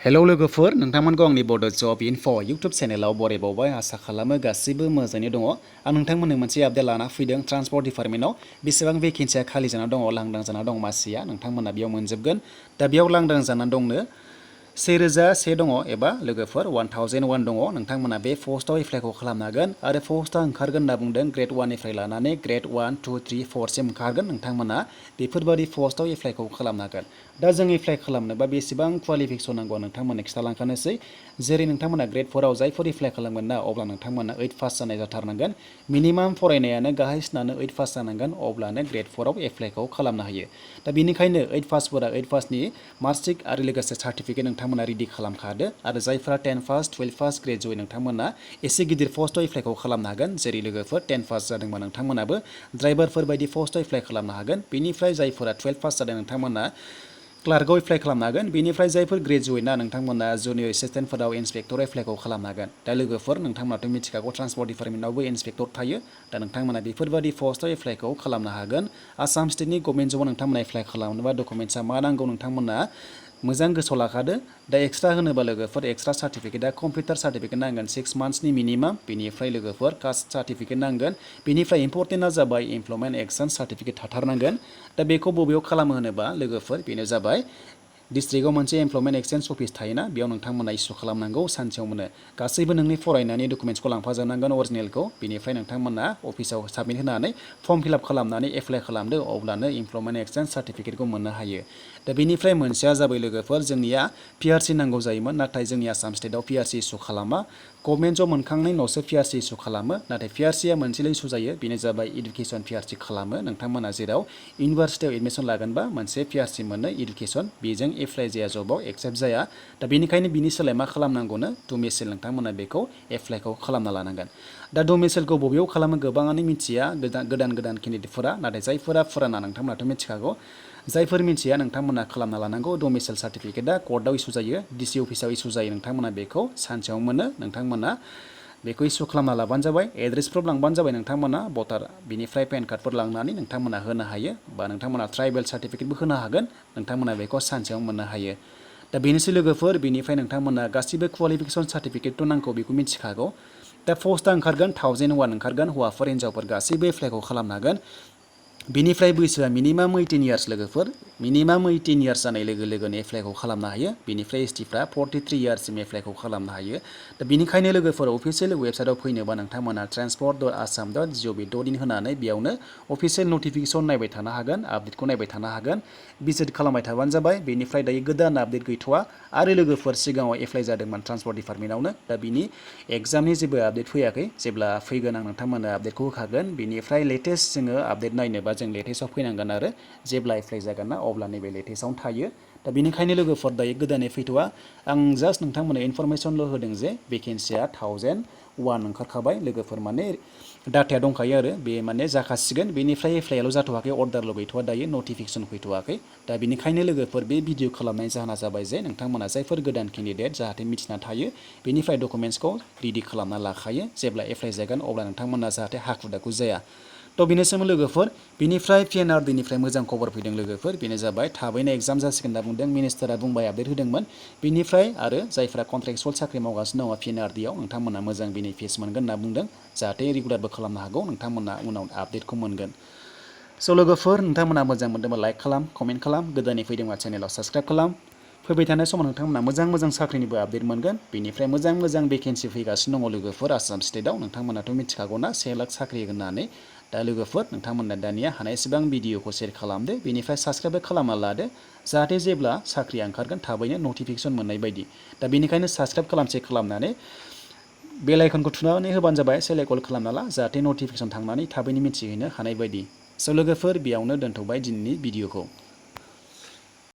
hello लोगोफोर नोंथांमोनखौ आंनि बड' जब इनफ' इउटुब चेनेलाव बरायबावबाय आसा खालामो गासैबो मोजाङै दङ आं नोंथांमोननो मोनसे आपडेट लाना फैदों ट्रान्सपर्ट डिपार्टमेन्टआव बेसेबां भेकेन्सिया खालि जाना दङ लांदां जाना दं मासिया नोंथांमोना बेयाव मोनजोबगोन दा बेयाव लांदां जाना दंनो 1001 दङ एबा लोगोफोर 1001 दङ नोंथांमोना बे पस्टआव एप्लाइखौ खालामनो हागोन आरो पस्टआ ओंखारगोन होनना बुंदों ग्रेड 1 निफ्राय लानानै ग्रेड 1 2 3 4 सिम ओंखारगोन नोंथांमोना बेफोरबादि पस्टआव एप्लाइखौ खालामनो हागोन दा जों एप्लाइ खालामनोबा बेसेबां क्वालिफिकेसन नांगौ नोंथांमोननो खिथालांखानोसै जेरै नोंथांमोना ग्रेड 4 आव जायफोर एप्लाइ खालामगोन ना अब्ला नोंथांमोना 8 पास जानाय जाथारनांगोन मिनिमाम फरायनायानो गाहायसिनानो 8 पास जानांगोन अब्लानो ग्रेड 4 आव एप्लाइखौ खालामनो हायो दा बेनिखायनो 8 पासफोरा 8 पासनि मार्कशीट आरो लोगोसे सार्टिफिकेट नोंथांमोना रेडि खालामखादो आरो जायफोरा 10 पास 12 पास ग्रेजुवेट नोंथांमोना एसे गिदिर पस्टआव एप्लाइखौ खालामनो हागोन जेरै लोगोफोर 10 पास जादोंबा नोंथांमोनाबो ड्राइभारफोर बायदि पस्टआव एप्लाइ खालामनो हागोन बेनिफ्राय जायफोरा 12 पास जादों नोंथांमोना क्लार्कआव एप्लाइ खालामनो हागोन बेनिफ्राय जायफोर ग्रेजुवेटना नोंथांमोना जुनियर एसिस्टेन्टफोराव इन्सपेक्टर एप्लाइखौ खालामनो हागोन दा लोगोफोर नोंथांमोनाथ' मिथिखागौ ट्रान्सपर्ट डिपार्टमेन्टआवबो इन्सपेक्टर थायो दा नोंथांमोना बेफोरबादि पस्टआव एप्लाइखौ खालामनो हागोन आसाम स्टेटनि गभर्नमेन्ट जबाव नोंथांमोना एप्लाइ खालामनोबा डकुमेन्ट्सआ मा नांगौ नोंथांमोना मोजां गोसोआव लाखादो दा एक्सट्रा होनोबा लोगोफोर एक्सट्रा सार्टिफिकेटआ कम्पिउटार सार्टिफिकेट नांगोन 6 मान्थ्सनि मिनिमाम बेनिफ्राय लोगोफोर कास्ट सार्टिफिकेट नांगोन बेनिफ्राय इम्परटेन्टआ जाबाय इमप्लयमेन्ट एक्सचेन्ज सार्टिफिकेट थाथारनांगोन दा बेखौ बबेयाव खालामो होनोबा लोगोफोर बेनो जाबाय डिस्ट्रिक्टआव मोनसे इमप्लयमेन्ट एक्सचेन्ज अफिस थायोना बेयाव नोंथांमोना इसु खालामनांगौ सानसेयाव मोनो गासैबो नोंनि फरायनायनि डकुमेन्ट्सखौ लांफाजोबनांगोन अरिजिनेलखौ बेनिफ्राय नोंथांमोना अफिसाव साबमिट होनानै फर्म फिलआप खालामनानै एप्लाइ खालामदो अब्लानो इमप्लयमेन्ट एक्सचेन्ज सार्टिफिकेटखौ मोननो हायो दा बेनिफ्राय मोनसेया जाबाय लोगोफोर जोंनिया पिआरसि नांगौ जायोमोन नाथाय जोंनि आसाम स्टेटआव पिआरसि इसु खालामा गभर्नमेन्ट जब मोनखांनायनि उनावसो पिआरसि इसु खालामो नाथाय पिआरसिया मोनसेल' इसु जायो बेनो जाबाय इडुकेसन पिआरसि खालामो नोंथांमोना जेराव इउनिभार्सिटियाव एडमिसन लागोनबा मोनसे पिआरसि मोनो इडुकेसन बेजों एप्लाइ जाया जबाव एक्सेप्ट जाया दा बेनिखायनो बिनि सोलाय मा खालामनांगौनो डमिसाइल नोंथांमोना बेखौ एप्लाइखौ खालामना लानांगोन दा डमिसाइलखौ बबेयाव खालामो गोबाङानो मिथिया गोदान केन्डिडेटफोरा नाथाय जायफोरा फुराना नोंथांमोनाथ' मिथिखागौ जायफोर मिथिया नोंथांमोना खालामना लानांगौ डमिसाइल सार्टिफिकेटआ कर्टआव इसु जायो डिसि अफिसाव इसु जायो नोंथांमोना बेखौ सानसेयाव मोनो नोंथांमोना बेखौ इसु खालामना लाबानो जाबाय एड्रेस प्रुफ लांबानो जाबाय नोंथांमोना भटार बिनिफ्राय पेन कार्डफोर लांनानै नोंथांमोना होनो हायो बा नोंथांमोना ट्राइबेल सार्टिफिकेटबो होनो हागोन नोंथांमोना बेखौ सानसेयाव मोननो हायो दा बेनोसै लोगोफोर बेनिफ्राय नोंथांमोना गासिबो क्वालिफिकेसन सार्टिफिकेटथ' नांगौ बेखौ मिथिखागौ दा पस्टआ ओंखारगोन 1001 ओंखारगोन हौवाफोर हिन्जावफोर गासैबो एप्लाइखौ खालामनो हागोन बिनिफ्राय बैसोआ मिनिमाम 18 इयार्स लोगोफोर मिनिमाम 18 इयार्स जानाय लोगो लोगोनो एप्लाइखौ खालामनो हायो बिनिफ्राय एसटिफ्रा 43 इयार्ससिम एप्लाइखौ खालामनो हायो दा बेनिखायनो लोगोफोर अफिसियेल वेबसाइटआव फैनोबा नोंथांमोना transport.assam.gov.in होनानै बेयावनो अफिसियेल नटिफिकेसन नायबाय थानो हागोन आपडेटखौ नायबाय थानो हागोन भिजिट खालामबाय थाबानो जाबाय बेनिफ्राय दायो गोदान आपडेट गैथ'वा आरो लोगोफोर सिगाङाव एप्लाइ जादोंमोन ट्रान्सपर्ट डिपार्टमेन्टआवनो दा बिनि एग्जामनि जेबो आपडेट फैयाखै जेब्ला फैगोन आं नोंथांमोननो आपडेटखौ होखागोन बेनिफ्राय लेटेस्ट जोङो आपडेट नायनोबा जों लेटेस्टआव फैनांगोन आरो जेब्ला एप्लाइ जागोन ना अब्ला नैबे लेटेस्टआवनो थायो दा बेनिखायनो लोगोफोर दायो गोदानै फैथ'वा आं जास्ट नोंथांमोननो इनफरमेसनल' होदों जे भेकेन्सिया 1001 ओंखारखाबाय लोगोफोर माने डाटाया दंखायो आरो बे माने जाखासिगोन बेनिफ्राय एप्लाइआल' जाथ'वाखै अर्डारल' गैथ'वा दायो नटिफिकेसन फैथ'वाखै दा बेनिखायनो लोगोफोर बे भिडिअ खालामनायनि जाहोना जाबाय जे नोंथांमोना जायफोर गोदान केन्डिडेट जाहाथे मिथिना थायो बेनिफ्राय डकुमेन्ट्सखौ रेडि खालामना लाखायो जेब्ला एप्लाइ जागोन अब्ला नोंथांमोना जाहाथे हाखु दाखु जाया थ' बेनोसैमोन लोगोफोर बिनिफ्राय पिएनआरडिनिफ्राय मोजां खबर फैदों लोगोफोर बेनो जाबाय थाबैनो एग्जाम जासिगोन होनना बुंदों मिनिस्टारा बुंबाय आपडेट होदोंमोन बिनिफ्राय आरो जायफ्रा कन्ट्रेक्चुवेल साख्रि मावगासिनो दङ पिएनआरडिआव नोंथांमोना मोजां बेनिफिट्स मोनगोन होनना बुंदों जाहाथे रेगुलारबो खालामनो हागौ नोंथांमोना उनाव आपडेटखौ मोनगोन स' लोगोफोर नोंथांमोना मोजां मोनदोंबा लाइक खालाम कमेन्ट खालाम गोदानै फैदोंबा चेनेलाव साबस्क्राइब खालाम फैबाय थानाय समाव नोंथांमोना मोजां साख्रिनिबो आपडेट मोनगोन बेनिफ्राय मोजां भेकेन्सि फैगासिनो दङ लोगोफोर आसाम स्टेटआव नोंथांमोनाथ' मिथिखागौना 1 लाख साख्रि होननानै दा लोगोफोर नोंथांमोना दानिया हानायसेबां भिडिअखौ शेयार खालामदो बेनिफ्राय साबस्क्राइबबो खालामना लादो जाहाथे जेब्ला साख्रिया ओंखारगोन थाबैनो नटिफिकेसन मोननाय बायदि दा बेनिखायनो साबस्क्राइब खालामनानै बेल आइकनखौ थुनानै होबानो जाबाय सेलेक्ट अल खालामना ला जाहाथे नटिफिकेसन थांनानै थाबैनो मिथिहैनो हानाय बायदि स' लोगोफोर बेयावनो दोनथ'बाय दिनैनि भिडिअखौ